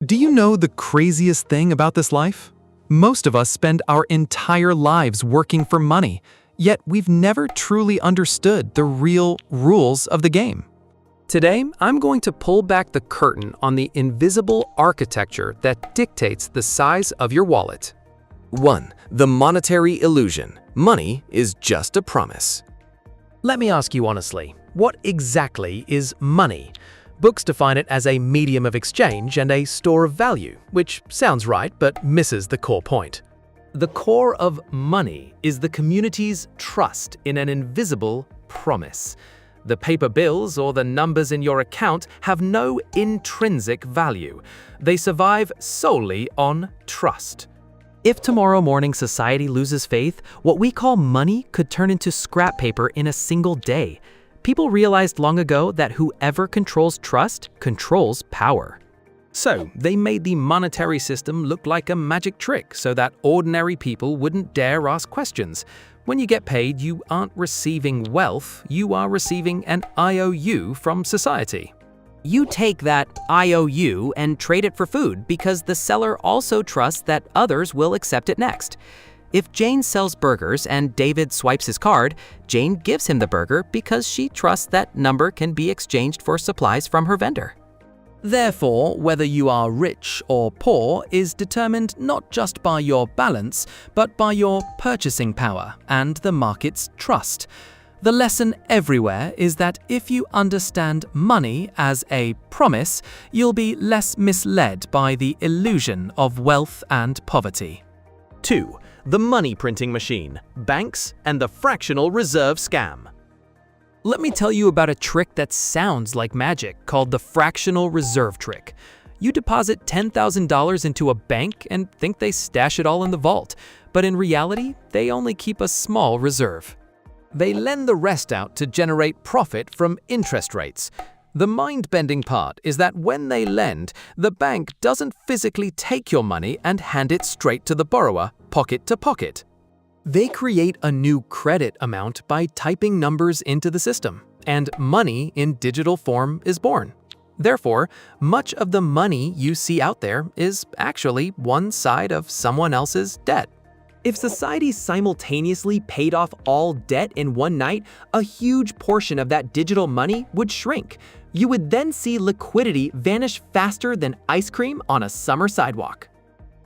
Do you know the craziest thing about this life? Most of us spend our entire lives working for money, yet we've never truly understood the real rules of the game. Today, I'm going to pull back the curtain on the invisible architecture that dictates the size of your wallet. 1. The monetary illusion. Money is just a promise. Let me ask you honestly, what exactly is money? Books define it as a medium of exchange and a store of value, which sounds right but misses the core point. The core of money is the community's trust in an invisible promise. The paper bills or the numbers in your account have no intrinsic value. They survive solely on trust. If tomorrow morning society loses faith, what we call money could turn into scrap paper in a single day. People realized long ago that whoever controls trust controls power. So, they made the monetary system look like a magic trick so that ordinary people wouldn't dare ask questions. When you get paid, you aren't receiving wealth, you are receiving an IOU from society. You take that IOU and trade it for food because the seller also trusts that others will accept it next. If Jane sells burgers and David swipes his card, Jane gives him the burger because she trusts that number can be exchanged for supplies from her vendor. Therefore, whether you are rich or poor is determined not just by your balance, but by your purchasing power and the market's trust. The lesson everywhere is that if you understand money as a promise, you'll be less misled by the illusion of wealth and poverty. 2. The money printing machine, banks, and the fractional reserve scam. Let me tell you about a trick that sounds like magic called the fractional reserve trick. You deposit $10,000 into a bank and think they stash it all in the vault, but in reality, they only keep a small reserve. They lend the rest out to generate profit from interest rates. The mind-bending part is that when they lend, the bank doesn't physically take your money and hand it straight to the borrower, pocket to pocket. They create a new credit amount by typing numbers into the system, and money in digital form is born. Therefore, much of the money you see out there is actually one side of someone else's debt. If society simultaneously paid off all debt in one night, a huge portion of that digital money would shrink. You would then see liquidity vanish faster than ice cream on a summer sidewalk.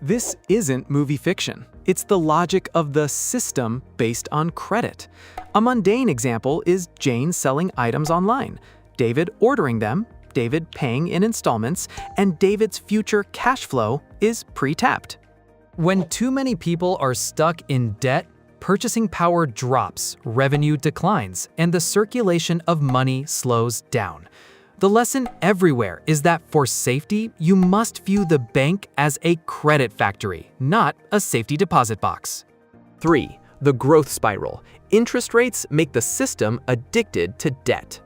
This isn't movie fiction. It's the logic of the system based on credit. A mundane example is Jane selling items online, David ordering them, David paying in installments, and David's future cash flow is pre-tapped. When too many people are stuck in debt, purchasing power drops, revenue declines, and the circulation of money slows down. The lesson everywhere is that for safety, you must view the bank as a credit factory, not a safety deposit box. 3. The growth spiral. Interest rates make the system addicted to debt.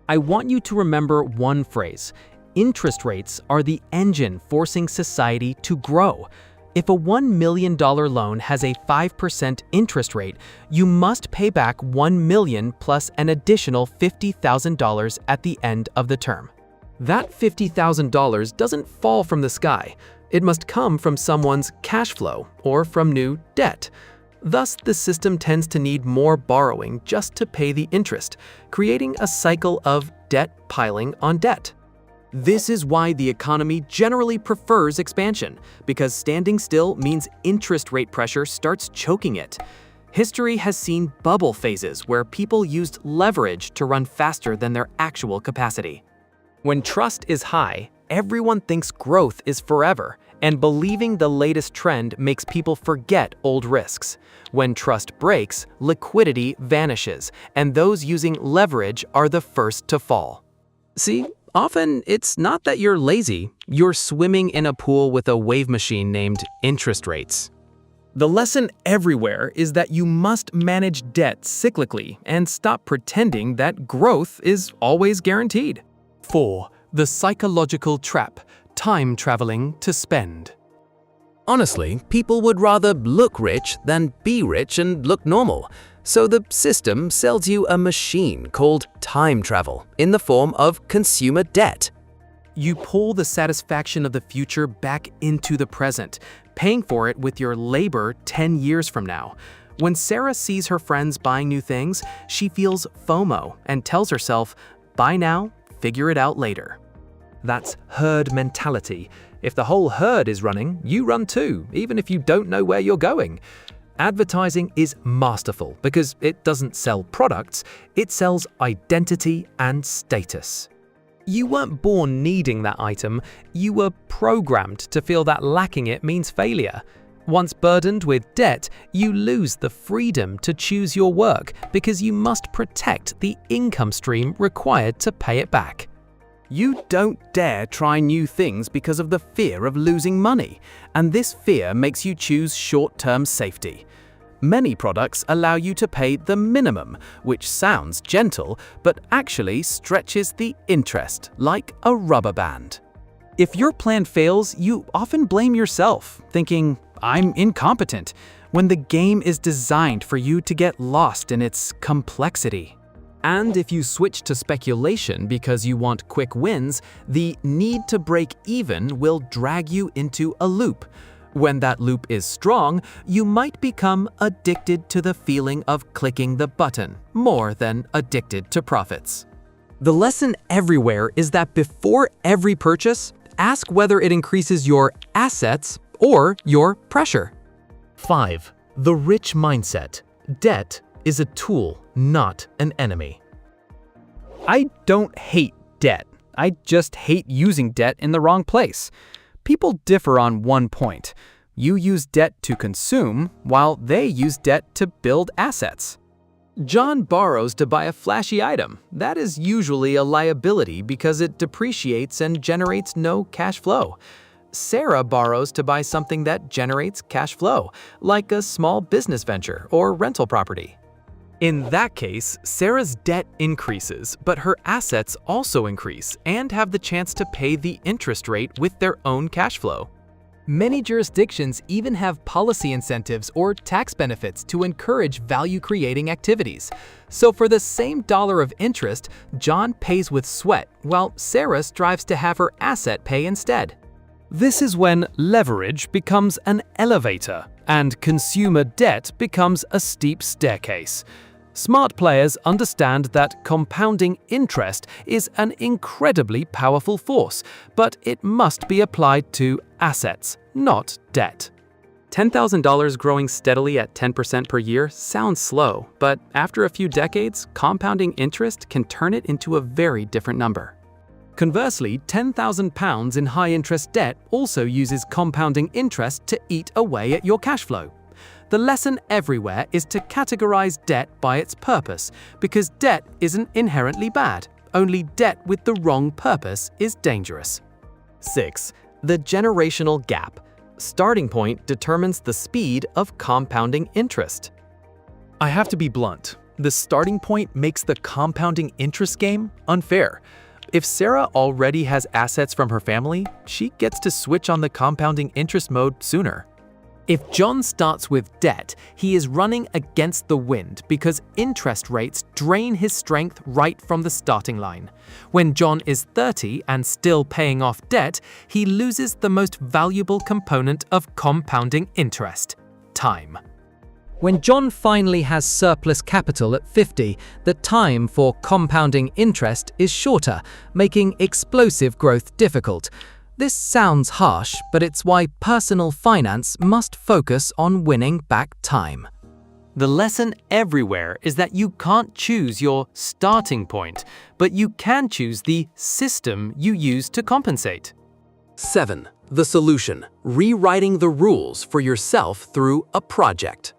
I want you to remember one phrase. Interest rates are the engine forcing society to grow. If a $1 million loan has a 5% interest rate, you must pay back $1 million plus an additional $50,000 at the end of the term. That $50,000 doesn't fall from the sky. It must come from someone's cash flow or from new debt. Thus, the system tends to need more borrowing just to pay the interest, creating a cycle of debt piling on debt. This is why the economy generally prefers expansion, because standing still means interest rate pressure starts choking it. History has seen bubble phases where people used leverage to run faster than their actual capacity. When trust is high, everyone thinks growth is forever, and believing the latest trend makes people forget old risks. When trust breaks, liquidity vanishes, and those using leverage are the first to fall. See? Often, it's not that you're lazy, you're swimming in a pool with a wave machine named interest rates. The lesson everywhere is that you must manage debt cyclically and stop pretending that growth is always guaranteed. 4. The psychological trap, time traveling to spend. Honestly, people would rather look rich than be rich and look normal. So the system sells you a machine called time travel in the form of consumer debt. You pull the satisfaction of the future back into the present, paying for it with your labor 10 years from now. When Sarah sees her friends buying new things, she feels FOMO and tells herself, buy now, figure it out later. That's herd mentality. If the whole herd is running, you run too, even if you don't know where you're going. Advertising is masterful because it doesn't sell products, it sells identity and status. You weren't born needing that item, you were programmed to feel that lacking it means failure. Once burdened with debt, you lose the freedom to choose your work because you must protect the income stream required to pay it back. You don't dare try new things because of the fear of losing money, and this fear makes you choose short-term safety. Many products allow you to pay the minimum, which sounds gentle, but actually stretches the interest, like a rubber band. If your plan fails, you often blame yourself, thinking, I'm incompetent, when the game is designed for you to get lost in its complexity. And if you switch to speculation because you want quick wins, the need to break even will drag you into a loop. When that loop is strong, you might become addicted to the feeling of clicking the button, more than addicted to profits. The lesson everywhere is that before every purchase, ask whether it increases your assets or your pressure. 5. The rich mindset. Debt is a tool, not an enemy. I don't hate debt. I just hate using debt in the wrong place. People differ on one point. You use debt to consume, while they use debt to build assets. John borrows to buy a flashy item. That is usually a liability because it depreciates and generates no cash flow. Sarah borrows to buy something that generates cash flow, like a small business venture or rental property. In that case, Sarah's debt increases, but her assets also increase and have the chance to pay the interest rate with their own cash flow. Many jurisdictions even have policy incentives or tax benefits to encourage value-creating activities. So for the same dollar of interest, John pays with sweat, while Sarah strives to have her asset pay instead. This is when leverage becomes an elevator and consumer debt becomes a steep staircase. Smart players understand that compounding interest is an incredibly powerful force, but it must be applied to assets, not debt. $10,000 growing steadily at 10% per year sounds slow, but after a few decades, compounding interest can turn it into a very different number. Conversely, £10,000 in high-interest debt also uses compounding interest to eat away at your cash flow. The lesson everywhere is to categorize debt by its purpose, because debt isn't inherently bad. Only debt with the wrong purpose is dangerous. 6. The generational gap. Starting point determines the speed of compounding interest. I have to be blunt. The starting point makes the compounding interest game unfair. If Sarah already has assets from her family, she gets to switch on the compounding interest mode sooner. If John starts with debt, he is running against the wind because interest rates drain his strength right from the starting line. When John is 30 and still paying off debt, he loses the most valuable component of compounding interest: time. When John finally has surplus capital at 50, the time for compounding interest is shorter, making explosive growth difficult. This sounds harsh, but it's why personal finance must focus on winning back time. The lesson everywhere is that you can't choose your starting point, but you can choose the system you use to compensate. 7. The solution. Rewriting the rules for yourself through a project.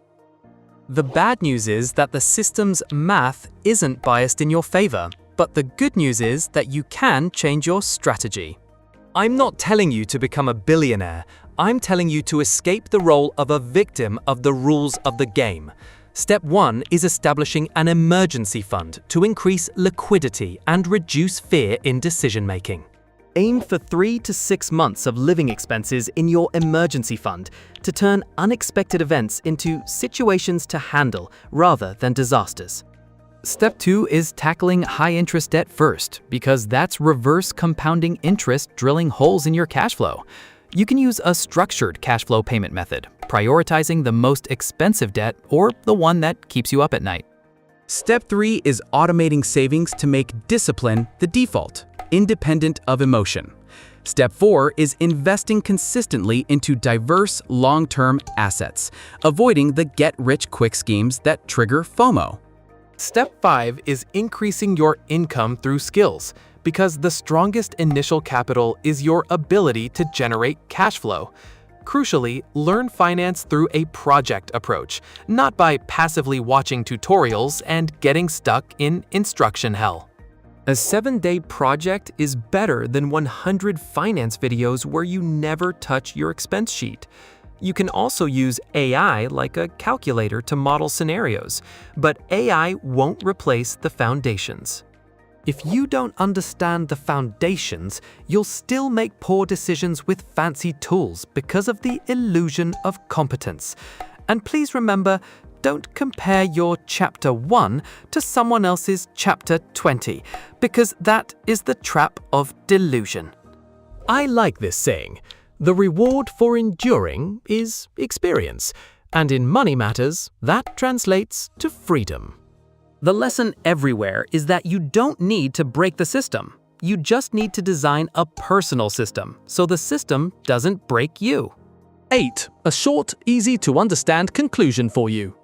The bad news is that the system's math isn't biased in your favor, but the good news is that you can change your strategy. I'm not telling you to become a billionaire. I'm telling you to escape the role of a victim of the rules of the game. Step 1 is establishing an emergency fund to increase liquidity and reduce fear in decision-making. Aim for 3 to 6 months of living expenses in your emergency fund to turn unexpected events into situations to handle rather than disasters. Step 2 is tackling high-interest debt first, because that's reverse compounding interest drilling holes in your cash flow. You can use a structured cash flow payment method, prioritizing the most expensive debt or the one that keeps you up at night. Step 3 is automating savings to make discipline the default, independent of emotion. Step 4 is investing consistently into diverse, long-term assets, avoiding the get-rich-quick schemes that trigger FOMO. Step 5 is increasing your income through skills, because the strongest initial capital is your ability to generate cash flow. Crucially, learn finance through a project approach, not by passively watching tutorials and getting stuck in instruction hell. A 7-day project is better than 100 finance videos where you never touch your expense sheet. You can also use AI like a calculator to model scenarios, but AI won't replace the foundations. If you don't understand the foundations, you'll still make poor decisions with fancy tools because of the illusion of competence. And please remember, don't compare your Chapter 1 to someone else's Chapter 20, because that is the trap of delusion. I like this saying. The reward for enduring is experience, and in money matters, that translates to freedom. The lesson everywhere is that you don't need to break the system. You just need to design a personal system, so the system doesn't break you. 8. A short, easy-to-understand conclusion for you.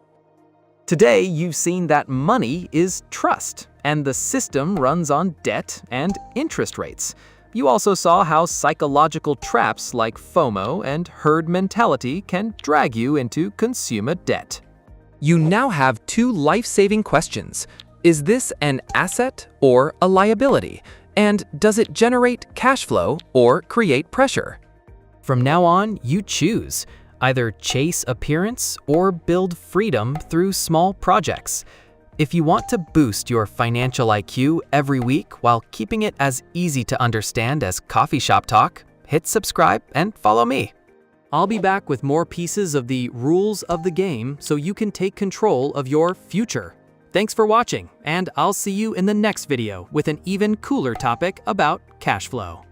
Today, you've seen that money is trust, and the system runs on debt and interest rates. You also saw how psychological traps like FOMO and herd mentality can drag you into consumer debt. You now have 2 life-saving questions. Is this an asset or a liability? And does it generate cash flow or create pressure? From now on, you choose. Either chase appearance or build freedom through small projects. If you want to boost your financial IQ every week while keeping it as easy to understand as coffee shop talk, hit subscribe and follow me. I'll be back with more pieces of the rules of the game so you can take control of your future. Thanks for watching, and I'll see you in the next video with an even cooler topic about cash flow.